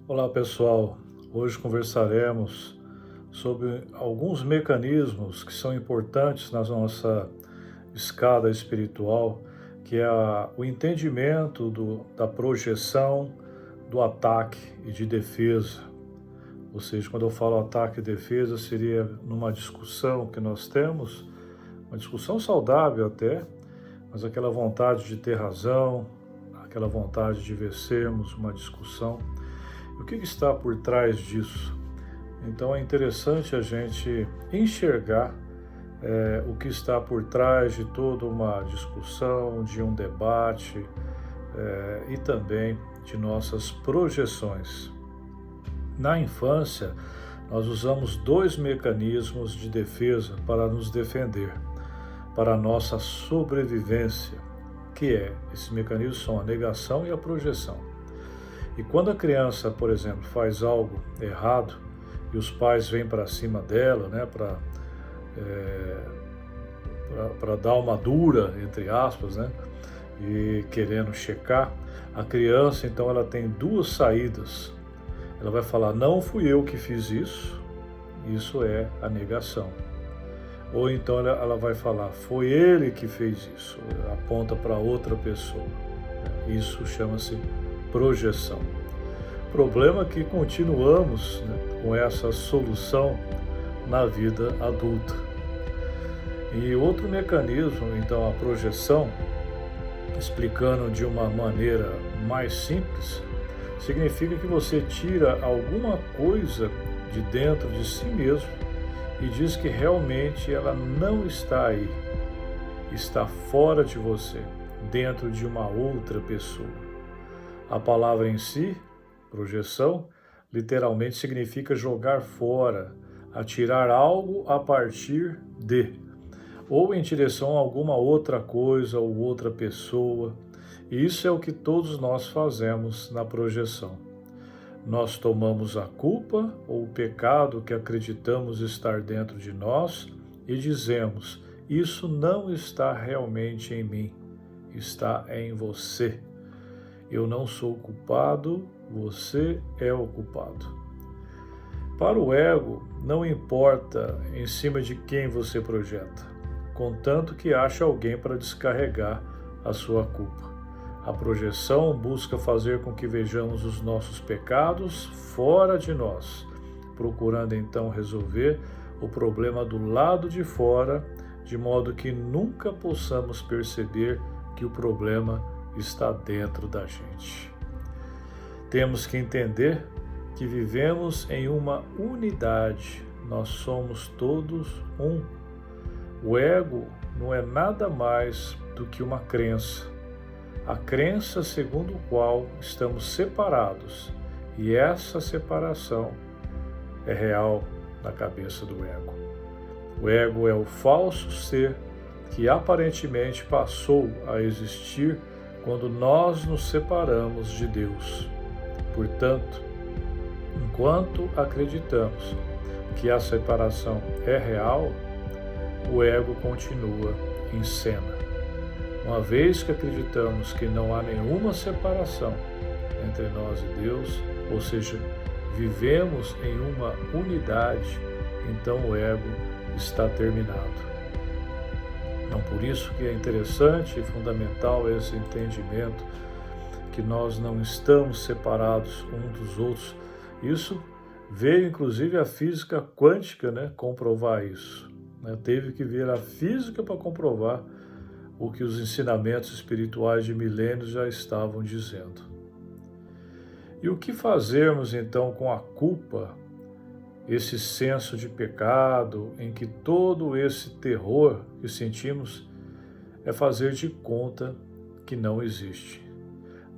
Olá pessoal, hoje conversaremos sobre alguns mecanismos que são importantes na nossa escada espiritual, que é o entendimento da projeção, do ataque e de defesa. Ou seja, quando eu falo ataque e defesa, seria numa discussão que nós temos, uma discussão saudável até, mas aquela vontade de ter razão, aquela vontade de vencermos uma discussão. O que está por trás disso? Então é interessante a gente enxergar o que está por trás de toda uma discussão, de um debate e também de nossas projeções. Na infância, nós usamos dois mecanismos de defesa para nos defender, para a nossa sobrevivência, esses mecanismos são a negação e a projeção. E quando a criança, por exemplo, faz algo errado e os pais vêm para cima dela, né, para dar uma dura, entre aspas, né, e querendo checar, a criança, então, ela tem duas saídas. Ela vai falar, não fui eu que fiz isso é a negação. Ou então ela vai falar, foi ele que fez isso, aponta para outra pessoa. Isso chama-se projeção. O problema é que continuamos, né, com essa solução na vida adulta. E outro mecanismo, então, a projeção, explicando de uma maneira mais simples, significa que você tira alguma coisa de dentro de si mesmo e diz que realmente ela não está aí, está fora de você, dentro de uma outra pessoa. A palavra em si, projeção, literalmente significa jogar fora, atirar algo a partir de, ou em direção a alguma outra coisa ou outra pessoa. E isso é o que todos nós fazemos na projeção. Nós tomamos a culpa ou o pecado que acreditamos estar dentro de nós e dizemos, isso não está realmente em mim, está em você. Eu não sou o culpado, você é o culpado. Para o ego, não importa em cima de quem você projeta, contanto que ache alguém para descarregar a sua culpa. A projeção busca fazer com que vejamos os nossos pecados fora de nós, procurando então resolver o problema do lado de fora, de modo que nunca possamos perceber que o problema está dentro da gente. Temos que entender que vivemos em uma unidade, nós somos todos um. O ego não é nada mais do que uma crença. A crença segundo a qual estamos separados, e essa separação é real na cabeça do ego. O ego é o falso ser que aparentemente passou a existir quando nós nos separamos de Deus. Portanto, enquanto acreditamos que a separação é real, o ego continua em cena. Uma vez que acreditamos que não há nenhuma separação entre nós e Deus, ou seja, vivemos em uma unidade, então o ego está terminado. Então, por isso que é interessante e fundamental esse entendimento que nós não estamos separados uns dos outros. Isso veio, inclusive, a física quântica, né, comprovar isso. Teve que vir a física para comprovar o que os ensinamentos espirituais de milênios já estavam dizendo. E o que fazermos, então, com a culpa, esse senso de pecado, em que todo esse terror que sentimos é fazer de conta que não existe.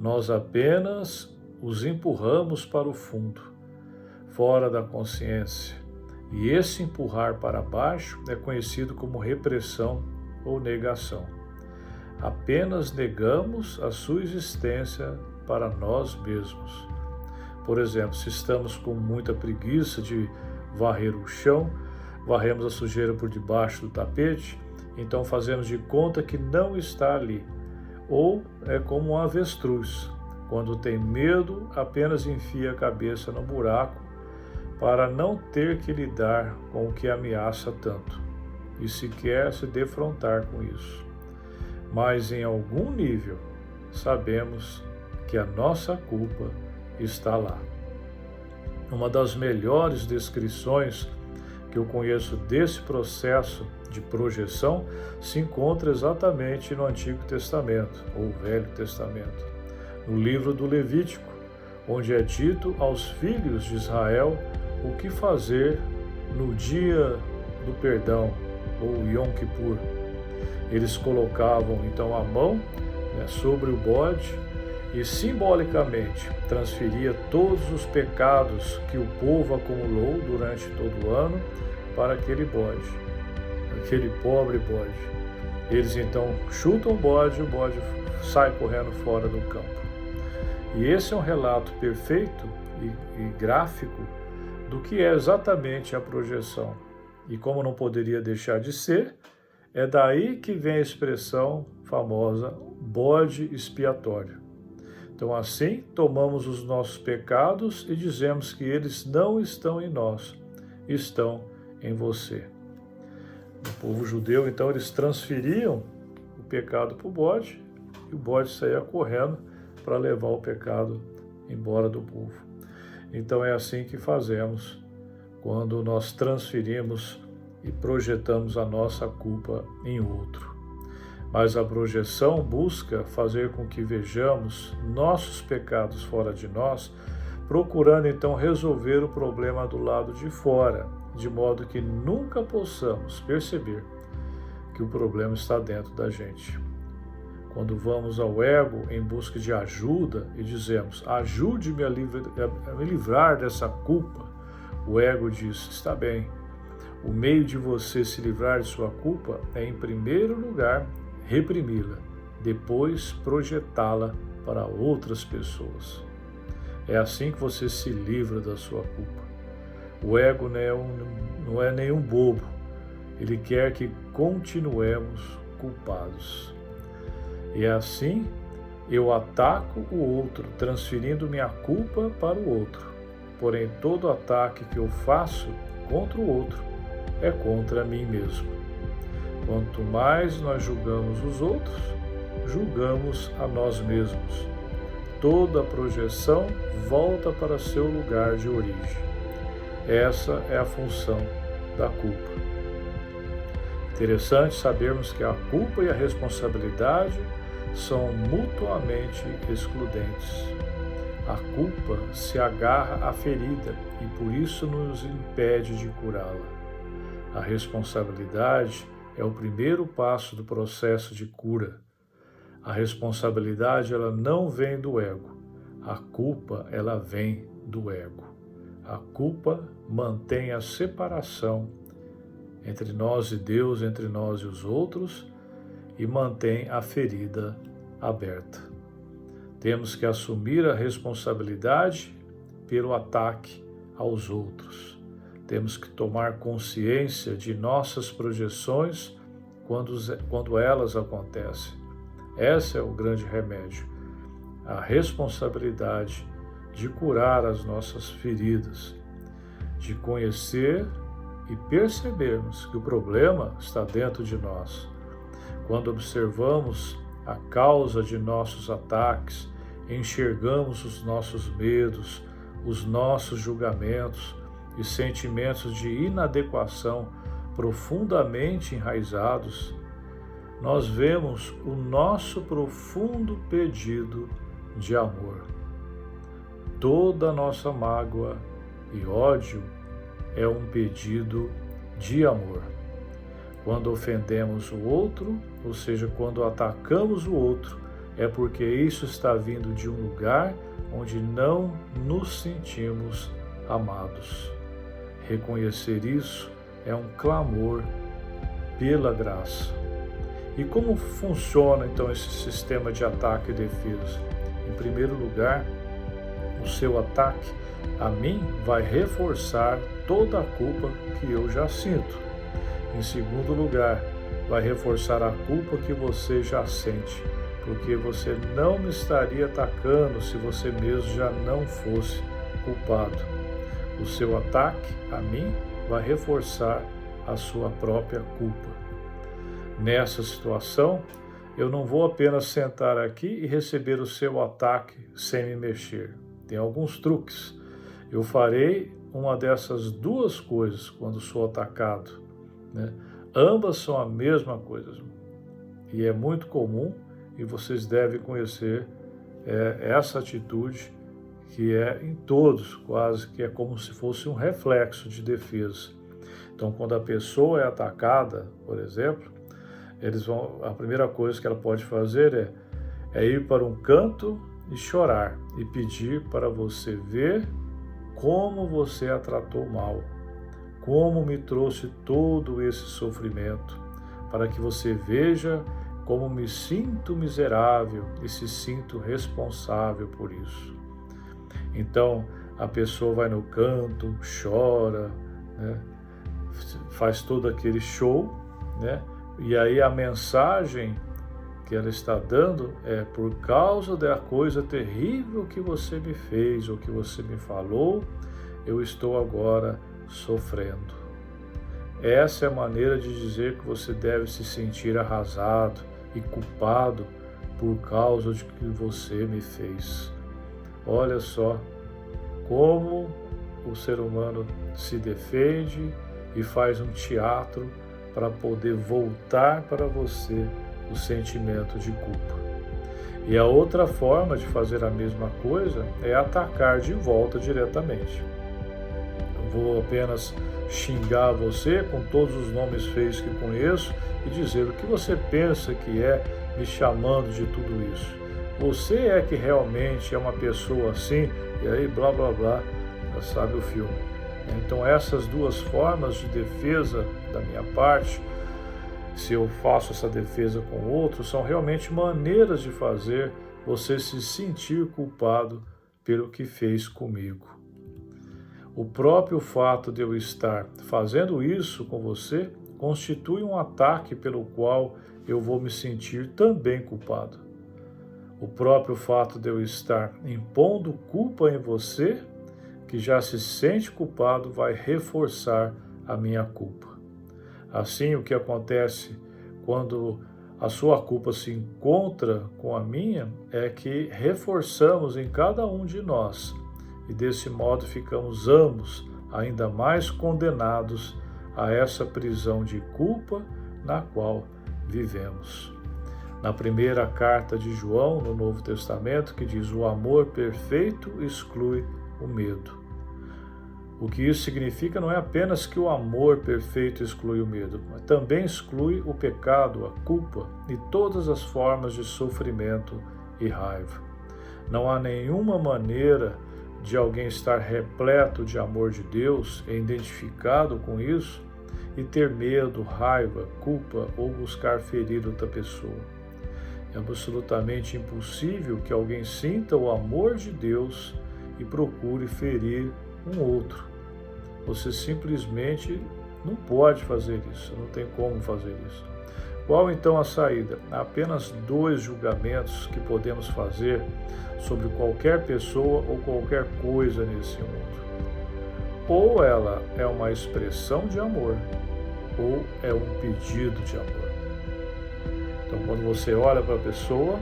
Nós apenas os empurramos para o fundo, fora da consciência, e esse empurrar para baixo é conhecido como repressão ou negação. Apenas negamos a sua existência para nós mesmos. Por exemplo, se estamos com muita preguiça de varrer o chão, varremos a sujeira por debaixo do tapete, então fazemos de conta que não está ali. Ou é como um avestruz, Quando tem medo, apenas enfia a cabeça no buraco para não ter que lidar com o que ameaça tanto e sequer se defrontar com isso. Mas em algum nível, sabemos que a nossa culpa está lá. Uma das melhores descrições que eu conheço desse processo de projeção se encontra exatamente no Antigo Testamento, ou Velho Testamento, no livro do Levítico, onde é dito aos filhos de Israel o que fazer no dia do perdão, ou Yom Kippur. Eles colocavam então a mão sobre o bode e simbolicamente transferia todos os pecados que o povo acumulou durante todo o ano para aquele bode, aquele pobre bode. Eles então chutam o bode sai correndo fora do campo. E esse é um relato perfeito e gráfico do que é exatamente a projeção. E como não poderia deixar de ser, é daí que vem a expressão famosa bode expiatório. Então assim, tomamos os nossos pecados e dizemos que eles não estão em nós, estão em você. O povo judeu, então, eles transferiam o pecado para o bode e o bode saía correndo para levar o pecado embora do povo. Então é assim que fazemos quando nós transferimos e projetamos a nossa culpa em outro. Mas a projeção busca fazer com que vejamos nossos pecados fora de nós, procurando então resolver o problema do lado de fora, de modo que nunca possamos perceber que o problema está dentro da gente. Quando vamos ao ego em busca de ajuda e dizemos, ajude-me a me livrar dessa culpa, o ego diz, está bem, o meio de você se livrar de sua culpa é, em primeiro lugar, reprimi-la, depois projetá-la para outras pessoas. É assim que você se livra da sua culpa. O ego não é nenhum bobo, ele quer que continuemos culpados. E é assim, eu ataco o outro, transferindo minha culpa para o outro. Porém, todo ataque que eu faço contra o outro é contra mim mesmo. Quanto mais nós julgamos os outros, julgamos a nós mesmos. Toda projeção volta para seu lugar de origem. Essa é a função da culpa. Interessante sabermos que a culpa e a responsabilidade são mutuamente excludentes. A culpa se agarra à ferida e por isso nos impede de curá-la. A responsabilidade é o primeiro passo do processo de cura. A responsabilidade ela não vem do ego. A culpa ela vem do ego. A culpa mantém a separação entre nós e Deus, entre nós e os outros, e mantém a ferida aberta. Temos que assumir a responsabilidade pelo ataque aos outros. Temos que tomar consciência de nossas projeções quando elas acontecem. Esse é o grande remédio. A responsabilidade de curar as nossas feridas, de conhecer e percebermos que o problema está dentro de nós. Quando observamos a causa de nossos ataques, enxergamos os nossos medos, os nossos julgamentos e sentimentos de inadequação profundamente enraizados, nós vemos o nosso profundo pedido de amor. Toda a nossa mágoa e ódio é um pedido de amor. Quando ofendemos o outro, ou seja, quando atacamos o outro, é porque isso está vindo de um lugar onde não nos sentimos amados. Reconhecer isso é um clamor pela graça. E como funciona então esse sistema de ataque e defesa? Em primeiro lugar, o seu ataque a mim vai reforçar toda a culpa que eu já sinto. Em segundo lugar, vai reforçar a culpa que você já sente, porque você não me estaria atacando se você mesmo já não fosse culpado. O seu ataque a mim vai reforçar a sua própria culpa. Nessa situação, eu não vou apenas sentar aqui e receber o seu ataque sem me mexer. Tem alguns truques. Eu farei uma dessas duas coisas quando sou atacado, né? Ambas são a mesma coisa, e é muito comum, e vocês devem conhecer essa atitude que é em todos, quase que é como se fosse um reflexo de defesa. Então, quando a pessoa é atacada, por exemplo, a primeira coisa que ela pode fazer é ir para um canto e chorar e pedir para você ver como você a tratou mal, como me trouxe todo esse sofrimento, para que você veja como me sinto miserável e se sinto responsável por isso. Então, a pessoa vai no canto, chora, né? Faz todo aquele show, né? E aí a mensagem que ela está dando é: por causa da coisa terrível que você me fez ou que você me falou, eu estou agora sofrendo. Essa é a maneira de dizer que você deve se sentir arrasado e culpado por causa de que você me fez. Olha só como o ser humano se defende e faz um teatro para poder voltar para você o sentimento de culpa. E a outra forma de fazer a mesma coisa é atacar de volta diretamente. Eu vou apenas xingar você com todos os nomes feios que conheço e dizer: o que você pensa que é me chamando de tudo isso? Você é que realmente é uma pessoa assim? E aí blá blá blá, já sabe o filme. Então essas duas formas de defesa da minha parte, se eu faço essa defesa com o outro, são realmente maneiras de fazer você se sentir culpado pelo que fez comigo. O próprio fato de eu estar fazendo isso com você constitui um ataque pelo qual eu vou me sentir também culpado. O próprio fato de eu estar impondo culpa em você, que já se sente culpado, vai reforçar a minha culpa. Assim, o que acontece quando a sua culpa se encontra com a minha é que reforçamos em cada um de nós, e desse modo ficamos ambos ainda mais condenados a essa prisão de culpa na qual vivemos. Na primeira carta de João, no Novo Testamento, que diz: o amor perfeito exclui o medo. O que isso significa não é apenas que o amor perfeito exclui o medo, mas também exclui o pecado, a culpa e todas as formas de sofrimento e raiva. Não há nenhuma maneira de alguém estar repleto de amor de Deus e identificado com isso e ter medo, raiva, culpa ou buscar ferir outra pessoa. É absolutamente impossível que alguém sinta o amor de Deus e procure ferir um outro. Você simplesmente não pode fazer isso, não tem como fazer isso. Qual então a saída? Há apenas dois julgamentos que podemos fazer sobre qualquer pessoa ou qualquer coisa nesse mundo. Ou ela é uma expressão de amor, ou é um pedido de amor. Então, quando você olha para a pessoa,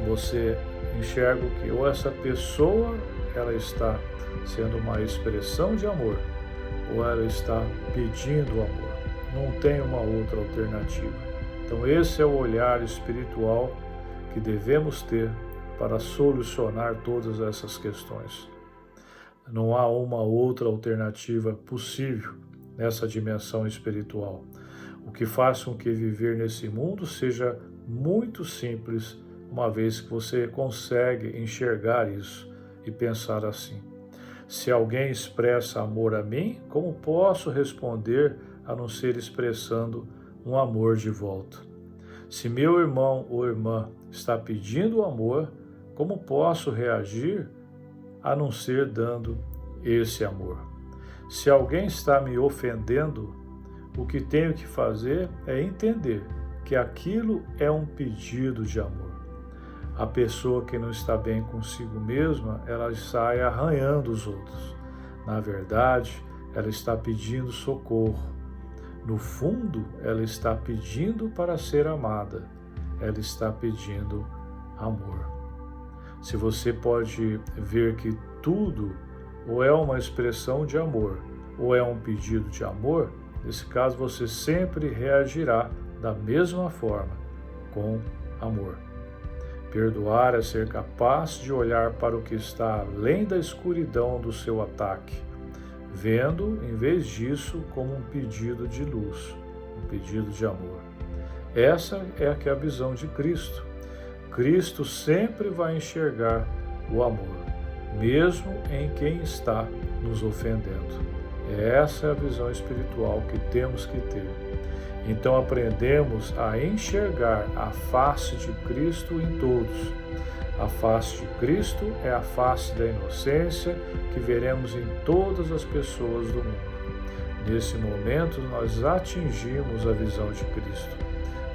você enxerga que ou essa pessoa ela está sendo uma expressão de amor, ou ela está pedindo amor. Não tem uma outra alternativa. Então esse é o olhar espiritual que devemos ter para solucionar todas essas questões. Não há uma outra alternativa possível nessa dimensão espiritual, o que faz com que viver nesse mundo seja muito simples, uma vez que você consegue enxergar isso e pensar assim: se alguém expressa amor a mim, como posso responder a não ser expressando um amor de volta? Se meu irmão ou irmã está pedindo amor, como posso reagir a não ser dando esse amor? Se alguém está me ofendendo, o que tenho que fazer é entender porque aquilo é um pedido de amor. A pessoa que não está bem consigo mesma, ela sai arranhando os outros. Na verdade, ela está pedindo socorro. No fundo, ela está pedindo para ser amada. Ela está pedindo amor. Se você pode ver que tudo ou é uma expressão de amor, ou é um pedido de amor, nesse caso você sempre reagirá da mesma forma, com amor. Perdoar é ser capaz de olhar para o que está além da escuridão do seu ataque, vendo, em vez disso, como um pedido de luz, um pedido de amor. Essa é a visão de Cristo. Cristo sempre vai enxergar o amor, mesmo em quem está nos ofendendo. Essa é a visão espiritual que temos que ter. Então aprendemos a enxergar a face de Cristo em todos. A face de Cristo é a face da inocência que veremos em todas as pessoas do mundo. Nesse momento nós atingimos a visão de Cristo.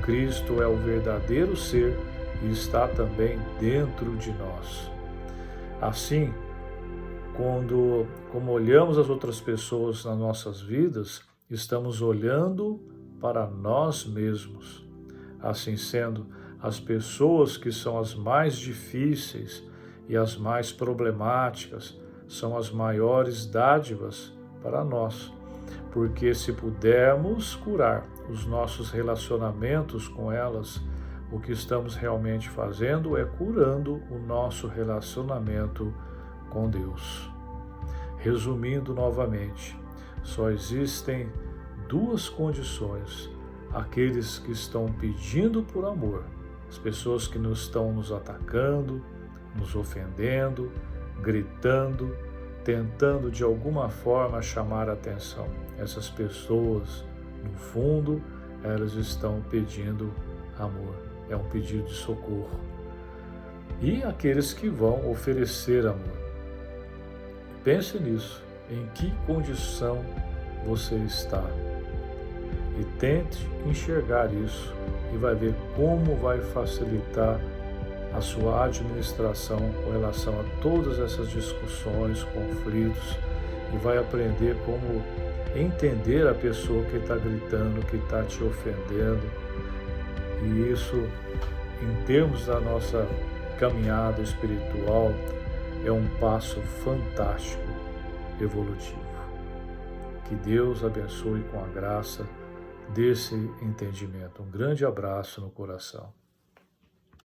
Cristo é o verdadeiro ser e está também dentro de nós. Assim, como olhamos as outras pessoas nas nossas vidas, estamos olhando para nós mesmos. Assim sendo, as pessoas que são as mais difíceis e as mais problemáticas são as maiores dádivas para nós, porque se pudermos curar os nossos relacionamentos com elas, o que estamos realmente fazendo é curando o nosso relacionamento com Deus. Resumindo novamente, só existem duas condições: aqueles que estão pedindo por amor, as pessoas que não estão nos atacando, nos ofendendo, gritando, tentando de alguma forma chamar a atenção. Essas pessoas, no fundo, elas estão pedindo amor, é um pedido de socorro. E aqueles que vão oferecer amor. Pense nisso, em que condição você está. E tente enxergar isso e vai ver como vai facilitar a sua administração com relação a todas essas discussões, conflitos, e vai aprender como entender a pessoa que está gritando, que está te ofendendo. E isso, em termos da nossa caminhada espiritual, é um passo fantástico, evolutivo. Que Deus abençoe com a graça desse entendimento. Um grande abraço no coração.